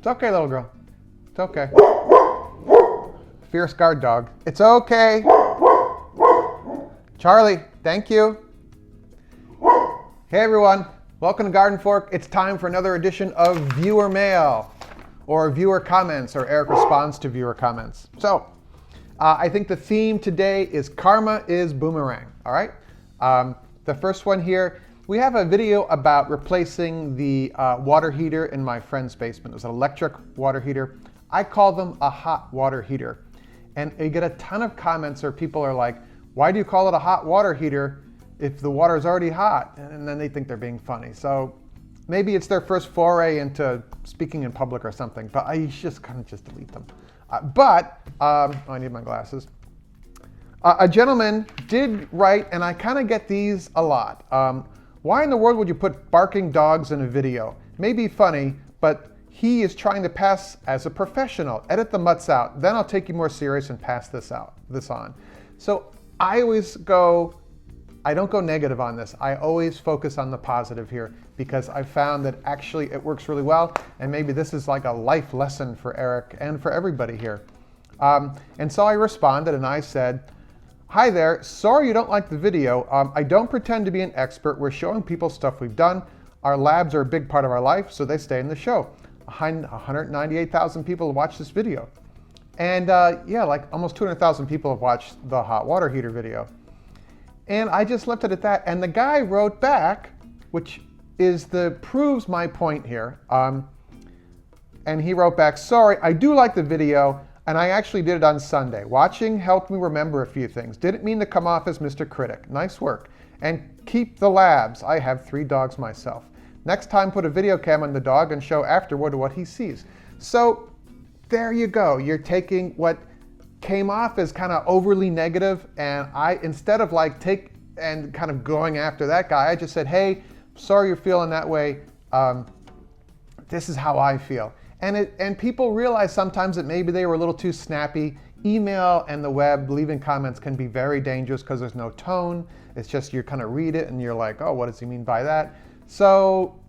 It's okay, little girl. It's okay. Fierce guard dog. It's okay. Charlie, thank you. Hey everyone, welcome to GardenFork. It's time for another edition of Viewer Mail, or Viewer Comments, or Eric Responds to Viewer Comments. So, I think the theme today is Karma is Boomerang, all right? The first one here, we have a video about replacing the water heater in my friend's basement. It was an electric water heater. I call them a hot water heater. And you get a ton of comments where people are like, why do you call it a hot water heater if the water is already hot? And then they think they're being funny. So maybe it's their first foray into speaking in public or something, but I just kind of just delete them. I need my glasses. A gentleman did write, and I kind of get these a lot. Why in the world would you put barking dogs in a video? Maybe funny, but he is trying to pass as a professional. Edit the mutts out, then I'll take you more serious and pass this on. So I don't go negative on this. I always focus on the positive here because I found that actually it works really well, and maybe this is like a life lesson for Eric and for everybody here. And so I responded and I said, hi there, sorry you don't like the video. I don't pretend to be an expert. We're showing people stuff we've done. Our labs are a big part of our life, so they stay in the show. 198,000 people have watched this video. And yeah, like almost 200,000 people have watched the hot water heater video. And I just left it at that. And the guy wrote back, which proves my point here. And he wrote back, sorry, I do like the video, and I actually did it on Sunday. Watching helped me remember a few things. Didn't mean to come off as Mr. Critic. Nice work. And keep the labs. I have 3 dogs myself. Next time, put a video cam on the dog and show afterward what he sees. So there you go. You're taking what came off as kind of overly negative, and instead of like kind of going after that guy, I just said, hey, sorry you're feeling that way. This is how I feel. And people realize sometimes that maybe they were a little too snappy. Email and the web, leaving comments can be very dangerous because there's no tone. It's just you kind of read it and you're like, oh, what does he mean by that? So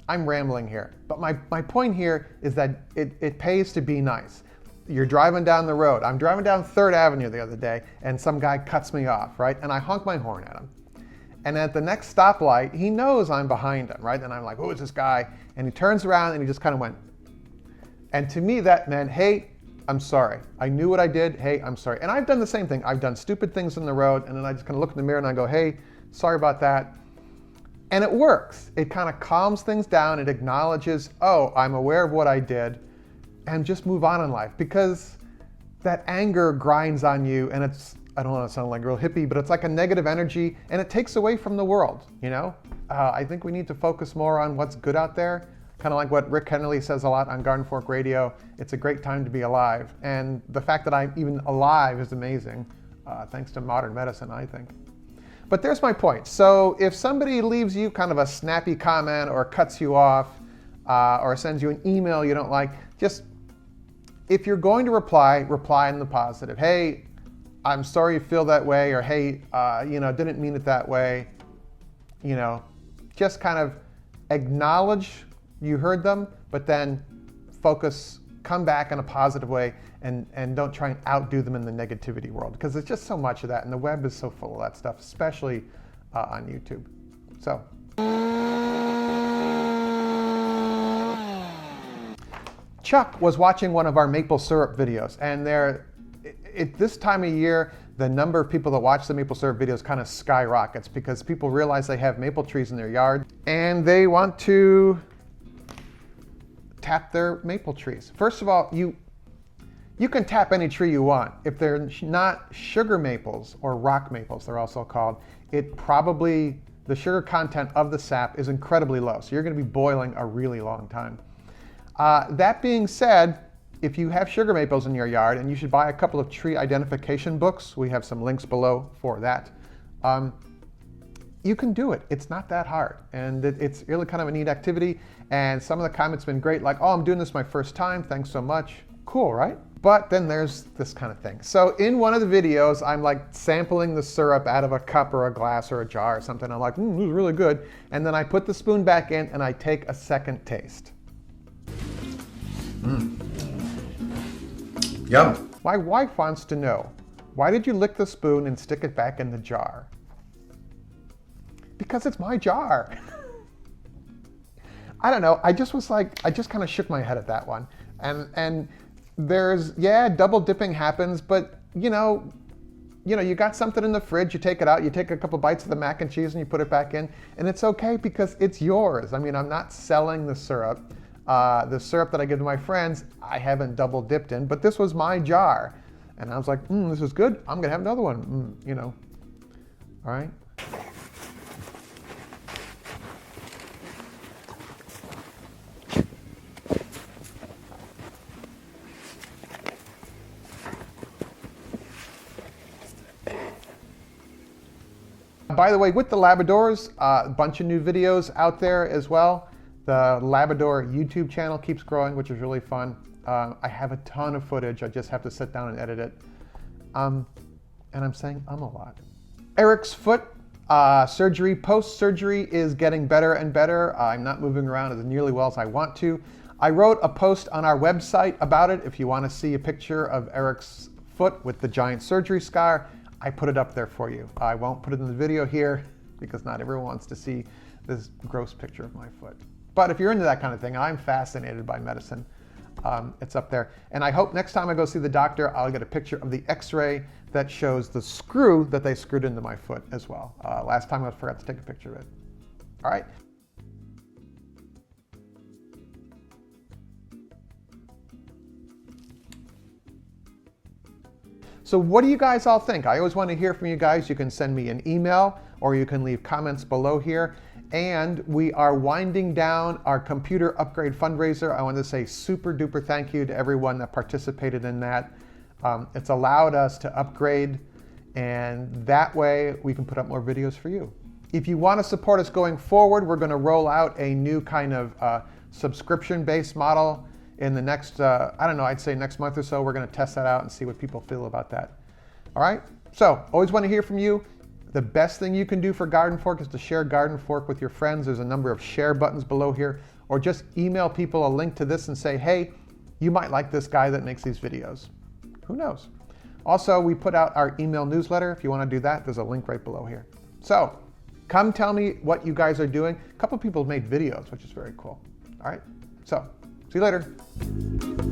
I'm rambling here. But my point here is that it pays to be nice. You're driving down the road. I'm driving down 3rd Avenue the other day and some guy cuts me off, right? And I honk my horn at him. And at the next stoplight, he knows I'm behind him, right? And I'm like, who is this guy? And he turns around and he just kind of went. And to me, that meant, hey, I'm sorry. I knew what I did. Hey, I'm sorry. And I've done the same thing. I've done stupid things in the road, and then I just kind of look in the mirror and I go, hey, sorry about that. And it works. It kind of calms things down. It acknowledges, oh, I'm aware of what I did, and just move on in life. Because that anger grinds on you, and I don't want to sound like a real hippie, but it's like a negative energy, and it takes away from the world, you know? I think we need to focus more on what's good out there. Kind of like what Rick Henley says a lot on GardenFork Radio, it's a great time to be alive. And the fact that I'm even alive is amazing, thanks to modern medicine, I think. But there's my point. So if somebody leaves you kind of a snappy comment or cuts you off or sends you an email you don't like, just, if you're going to reply in the positive. Hey, I'm sorry you feel that way, or hey, didn't mean it that way. Just kind of acknowledge you heard them, but then come back in a positive way, and don't try and outdo them in the negativity world, because there's just so much of that, and the web is so full of that stuff, especially on YouTube. So. Chuck was watching one of our maple syrup videos, and this time of year, the number of people that watch the maple syrup videos kind of skyrockets because people realize they have maple trees in their yard, and they want to tap their maple trees. First of all, you can tap any tree you want. If they're not sugar maples, or rock maples they're also called, the sugar content of the sap is incredibly low, so you're going to be boiling a really long time. That being said, if you have sugar maples in your yard, and you should buy a couple of tree identification books, we have some links below for that, you can do it. It's not that hard, and it's really kind of a neat activity. And some of the comments have been great, like, oh, I'm doing this my first time, thanks so much. Cool, right? But then there's this kind of thing. So in one of the videos, I'm like sampling the syrup out of a cup or a glass or a jar or something. I'm like, this is really good. And then I put the spoon back in and I take a second taste. Yum. My wife wants to know, why did you lick the spoon and stick it back in the jar? Because it's my jar. I don't know, I just kind of shook my head at that one. And there's, yeah, double dipping happens, but you got something in the fridge, you take it out, you take a couple bites of the mac and cheese and you put it back in, and it's okay because it's yours. I mean, I'm not selling the syrup. The syrup that I give to my friends, I haven't double dipped in, but this was my jar. And I was like, this is good, I'm gonna have another one, all right. By the way, with the Labradors, a bunch of new videos out there as well. The Labrador YouTube channel keeps growing, which is really fun. I have a ton of footage. I just have to sit down and edit it. And I'm saying a lot. Eric's foot surgery, post-surgery, is getting better and better. I'm not moving around as nearly well as I want to. I wrote a post on our website about it. If you want to see a picture of Eric's foot with the giant surgery scar, I put it up there for you. I won't put it in the video here because not everyone wants to see this gross picture of my foot. But if you're into that kind of thing, I'm fascinated by medicine. It's up there. And I hope next time I go see the doctor, I'll get a picture of the x-ray that shows the screw that they screwed into my foot as well. Last time I forgot to take a picture of it. All right. So what do you guys all think? I always want to hear from you guys. You can send me an email or you can leave comments below here. And we are winding down our computer upgrade fundraiser. I want to say super duper thank you to everyone that participated in that. It's allowed us to upgrade, and that way we can put up more videos for you. If you want to support us going forward, we're going to roll out a new kind of subscription-based model in the next, I don't know, I'd say next month or so. We're going to test that out and see what people feel about that. All right? So, always want to hear from you. The best thing you can do for GardenFork is to share GardenFork with your friends. There's a number of share buttons below here. Or just email people a link to this and say, hey, you might like this guy that makes these videos. Who knows? Also, we put out our email newsletter. If you want to do that, there's a link right below here. So, come tell me what you guys are doing. A couple people have made videos, which is very cool. All right? So, see you later.